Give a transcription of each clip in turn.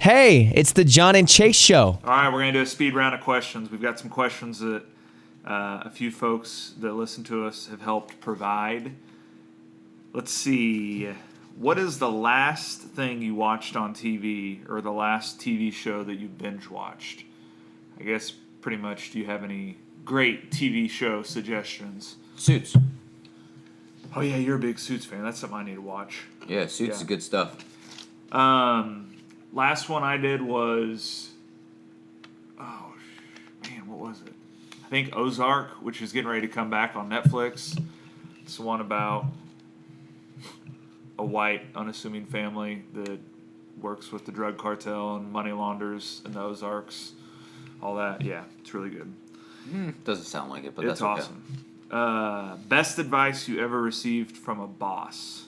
Hey, it's the John and Chase Show. All right, we're going to do a speed round of questions. We've got some questions that a few folks that listen to us have helped provide. Let's see. What is the last thing you watched on TV or the last TV show that you binge watched? I guess pretty much, do you have any great TV show suggestions? Suits. Oh, yeah, you're a big Suits fan. That's something I need to watch. Yeah, Suits is good stuff. Last one I did was, what was it? I think Ozark, which is getting ready to come back on Netflix. It's the one about a white, unassuming family that works with the drug cartel and money launders in the Ozarks. All that, yeah, it's really good. Doesn't sound like it, but It's that's okay. awesome. Best advice you ever received from a boss?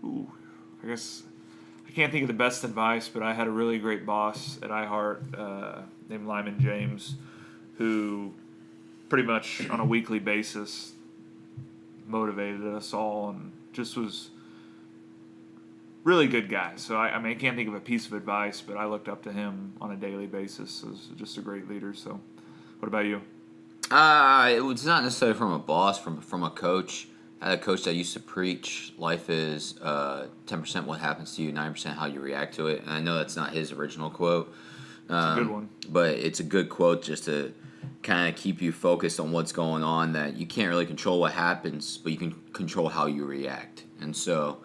Ooh, I guess I can't think of the best advice, but I had a really great boss at iHeart named Lyman James, who pretty much on a weekly basis motivated us all and just was really good guy. So I can't think of a piece of advice, but I looked up to him on a daily basis as just a great leader. So what about you? It was not necessarily from a boss, from a coach. I had a coach that used to preach life is 10% what happens to you, 90% how you react to it. And I know that's not his original quote. It's a good one. But it's a good quote just to kind of keep you focused on what's going on, that you can't really control what happens, but you can control how you react. And so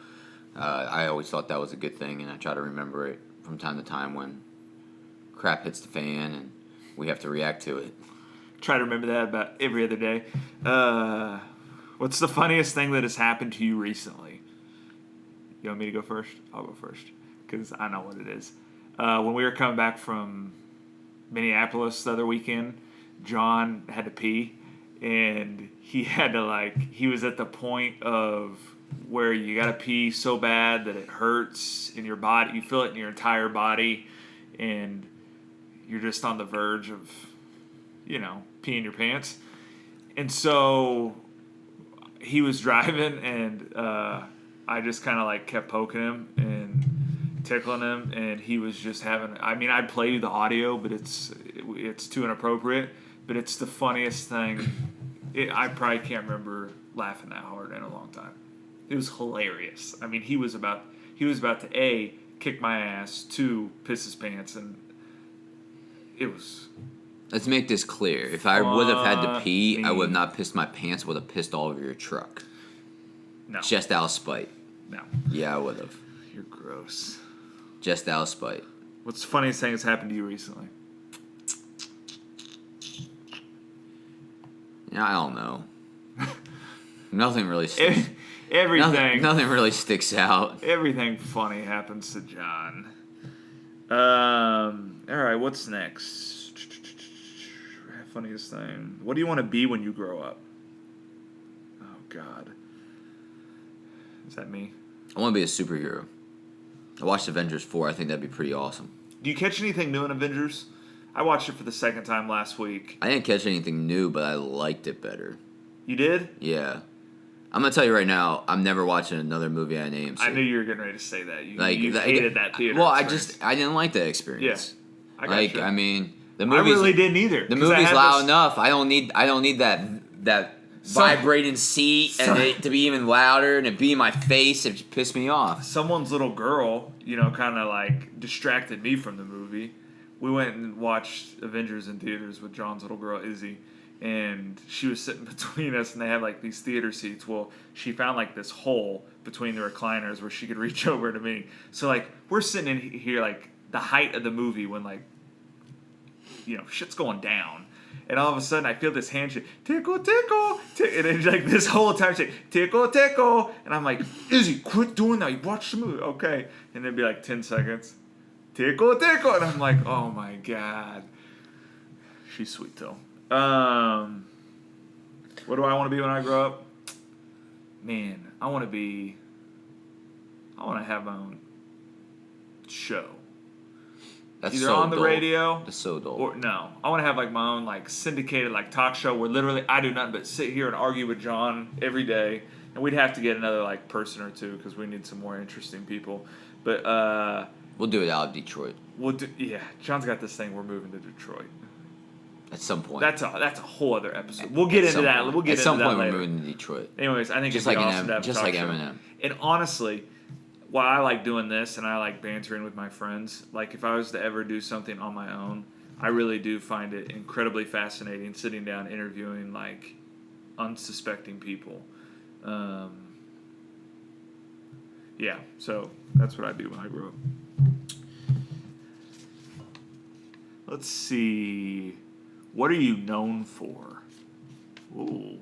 I always thought that was a good thing, and I try to remember it from time to time when crap hits the fan and we have to react to it. Try to remember that about every other day. What's the funniest thing that has happened to you recently? You want me to go first? I'll go first because I know what it is. When we were coming back from Minneapolis the other weekend, John had to pee, and he had to he was at the point of where you got to pee so bad that it hurts in your body. You feel it in your entire body, and you're just on the verge of, peeing your pants. And so he was driving, and I just kind of kept poking him and tickling him, and he was just having. I mean, I'd play you the audio, but it's too inappropriate. But it's the funniest thing. I probably can't remember laughing that hard in a long time. It was hilarious. I mean, he was about to A, kick my ass, 2, piss his pants, and it was. Let's make this clear. If I would have had to pee, I would have not pissed my pants. I would have pissed all over your truck. No. Just out of spite. No. Yeah, I would have. You're gross. Just out of spite. What's the funniest thing that's happened to you recently? Yeah, I don't know. Nothing really sticks. Everything. Nothing really sticks out. Everything funny happens to John. All right, what's next? Funniest thing. What do you want to be when you grow up? Oh, God. Is that me? I want to be a superhero. I watched Avengers 4. I think that'd be pretty awesome. Do you catch anything new in Avengers? I watched it for the second time last week. I didn't catch anything new, but I liked it better. You did? Yeah. I'm going to tell you right now, I'm never watching another movie at an AMC. I knew you were getting ready to say that. You hated that theater. Well, experience. I didn't like that experience. Yeah. I got you. I mean, the movie's, I really didn't either. The movie's loud enough. I don't need that vibrating seat and it to be even louder and it be in my face. It pissed me off. Someone's little girl, kind of distracted me from the movie. We went and watched Avengers in theaters with John's little girl, Izzy, and she was sitting between us, and they had these theater seats. Well, she found this hole between the recliners where she could reach over to me. So we're sitting in here the height of the movie when shit's going down. And all of a sudden, I feel this handshake, tickle, tickle, and it's this whole time, tickle, tickle. And I'm like, Izzy, quit doing that. You watch the movie. Okay. And it'd be 10 seconds. Tickle, tickle. And I'm like, oh, my God. She's sweet, though. What do I want to be when I grow up? Man, I want to have my own show. That's either so on the dull. radio, That's so dull. or no. I want to have my own syndicated talk show where literally I do nothing but sit here and argue with John every day, and we'd have to get another person or two because we need some more interesting people. But We'll do it out of Detroit yeah, John's got this thing. We're moving to Detroit. at some point. That's a whole other episode. We'll get into that. We'll get at some into point that later. we're moving to Detroit. Anyways, I think Just it'd be like awesome to have a just talk like show. Eminem. And honestly, while I like doing this and I like bantering with my friends, like if I was to ever do something on my own, I really do find it incredibly fascinating sitting down interviewing like unsuspecting people. Yeah, so that's what I do when I grow up. Let's see. What are you known for? Ooh,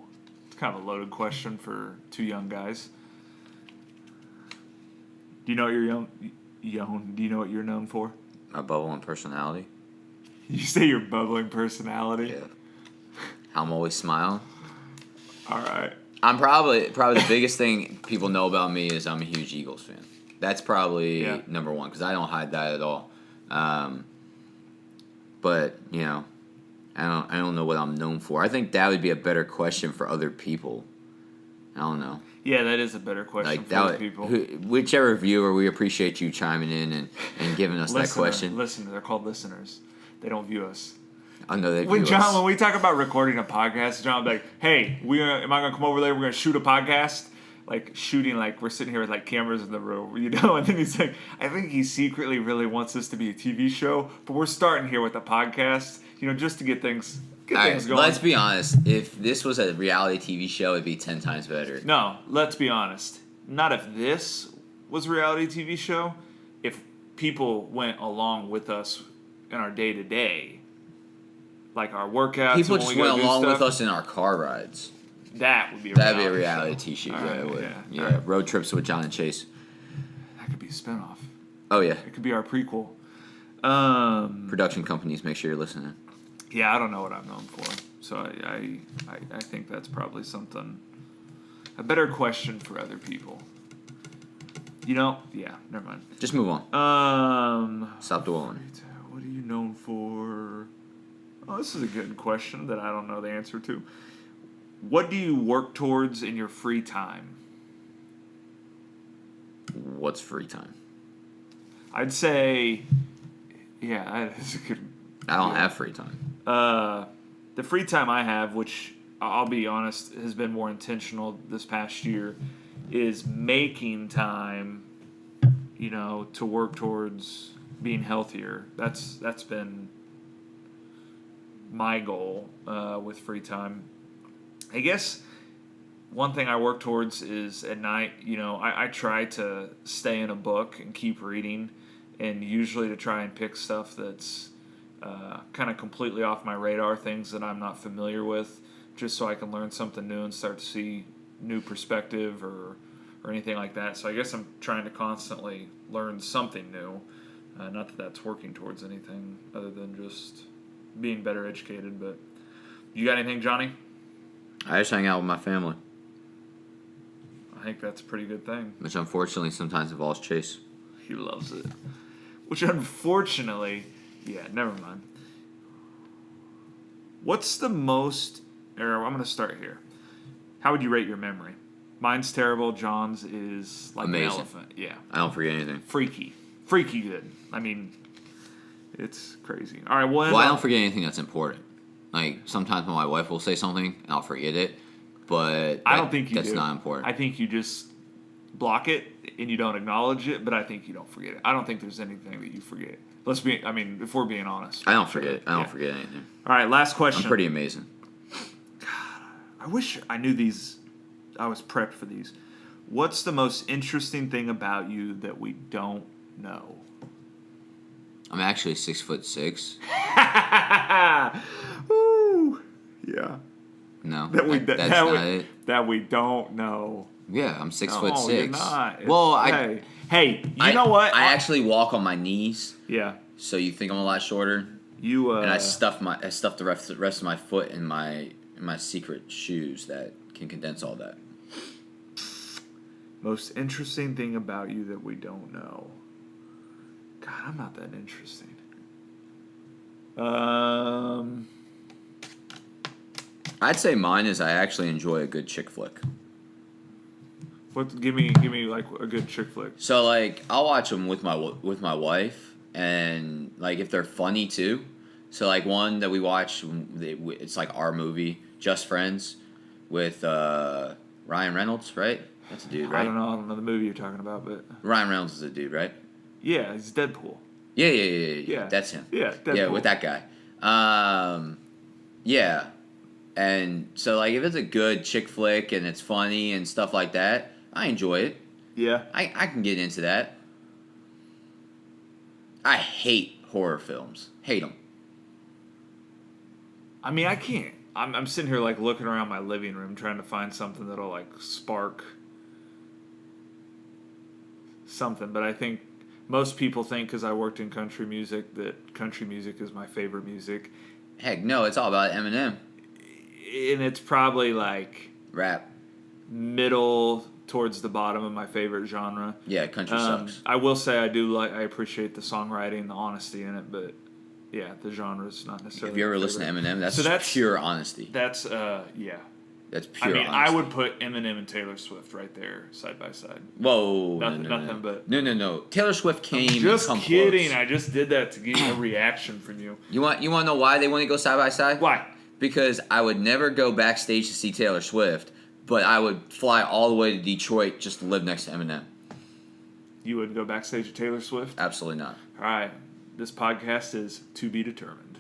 it's kind of a loaded question for two young guys. Do you know what you're do you know what you're known for? My bubbling personality. You say your bubbling personality? Yeah. I'm always smiling. All right. I'm probably the biggest thing people know about me is I'm a huge Eagles fan. That's probably number one because I don't hide that at all. But you know, I don't know what I'm known for. I think that would be a better question for other people. I don't know. Yeah, that is a better question Like for other people. Whichever viewer, we appreciate you chiming in and giving us that question. Listener, they're called listeners. They don't view us. I know they When view us. we talk about recording a podcast, John will be like, "Hey, am I gonna come over there? We're gonna shoot a podcast." Like shooting, like we're sitting here with like cameras in the room, you know. And then he's like, "I think he secretly really wants this to be a TV show, but we're starting here with a podcast, you know, just to get things All right, going." let's be honest. If this was a reality TV show, it'd be 10 times better. No, let's be honest. Not if this was a reality TV show. If people went along with us in our day to day, like our workouts, People and just when we go went do along stuff, with us in our car rides. That would be a That'd be a reality reality show. TV show. All Yeah, right, it would. yeah. Yeah, All right. road trips with John and Chase. That could be a spinoff. Oh yeah, It could be our prequel. production companies, make sure you're listening. Yeah, I don't know what I'm known for, so I think that's probably a better question for other people. You know, yeah, never mind. Just move on. Um, Stop dwelling. what are you known for? Oh, this is a good question that I don't know the answer to. What do you work towards in your free time? What's free time? I'd say, yeah, that is a good. I don't have free time. The free time I have, which I'll be honest, has been more intentional this past year, is making time, you know, to work towards being healthier. That's been my goal with free time. I guess one thing I work towards is at night, you know, I try to stay in a book and keep reading, and usually to try and pick stuff that's kind of completely off my radar, things that I'm not familiar with, just so I can learn something new and start to see new perspective or anything like that. So I guess I'm trying to constantly learn something new. Not that that's working towards anything other than just being better educated. But you got anything, Johnny? I just hang out with my family, I think that's a pretty good thing. which unfortunately sometimes involves Chase. He loves it. Which unfortunately, yeah, never mind. What's the most, or I'm going to start here. How would you rate your memory? Mine's terrible. John's is like Amazing. an elephant. Yeah. I don't forget anything. Freaky good. I mean, it's crazy. All right, well, I don't forget anything that's important. Like sometimes my wife will say something and I'll forget it, but I don't think you that's do. not important. I think you just block it and you don't acknowledge it, but I think you don't forget it. I don't think there's anything that you forget. If we're being honest. I don't forget it. I don't Yeah. forget anything. All right, last question. I'm pretty amazing. I wish I knew these. I was prepped for these. What's the most interesting thing about you that we don't know? I'm actually 6'6". Ooh, yeah. No, That's not it. That we don't know. Yeah, I'm 6'6". No, you're not. Well, hey, you know what? I actually walk on my knees, yeah. so you think I'm a lot shorter. You And I stuff the rest of my foot in my secret shoes that can condense all that. most interesting thing about you that we don't know. God, I'm not that interesting. I'd say mine is I actually enjoy a good chick flick. Give me like a good chick flick. So like I'll watch them with my wife, and like if they're funny too. So like one that we watched, it's like our movie, Just Friends, with Ryan Reynolds, right? That's a dude, right? I don't know the movie you're talking about, but Ryan Reynolds is a dude, right? yeah, he's Deadpool. Yeah. That's him. Yeah, Deadpool. Yeah, with that guy. Yeah. And so like if it's a good chick flick and it's funny and stuff like that, I enjoy it. Yeah. I can get into that. I hate horror films. Hate them. I mean, I can't. I'm sitting here like looking around my living room trying to find something that'll like spark something, but I think most people think because I worked in country music that country music is my favorite music, Heck no, it's all about Eminem. and it's probably like Rap. middle towards the bottom of my favorite genre. Yeah, country sucks. I will say I appreciate the songwriting, the honesty in it, but yeah, the genre's not necessarily. If you ever my listen to favorite. Eminem, that's, So that's- pure honesty. That's yeah. That's I pure mean, honesty. I would put Eminem and Taylor Swift right there, side by side. Whoa. Nothing- no. nothing but- No. Taylor Swift came Just come kidding. close. I just did that to get a reaction from you. You want to know why they want to go side by side? Why? Because I would never go backstage to see Taylor Swift, but I would fly all the way to Detroit just to live next to Eminem. You wouldn't go backstage to Taylor Swift? Absolutely not. All right. This podcast is to be determined.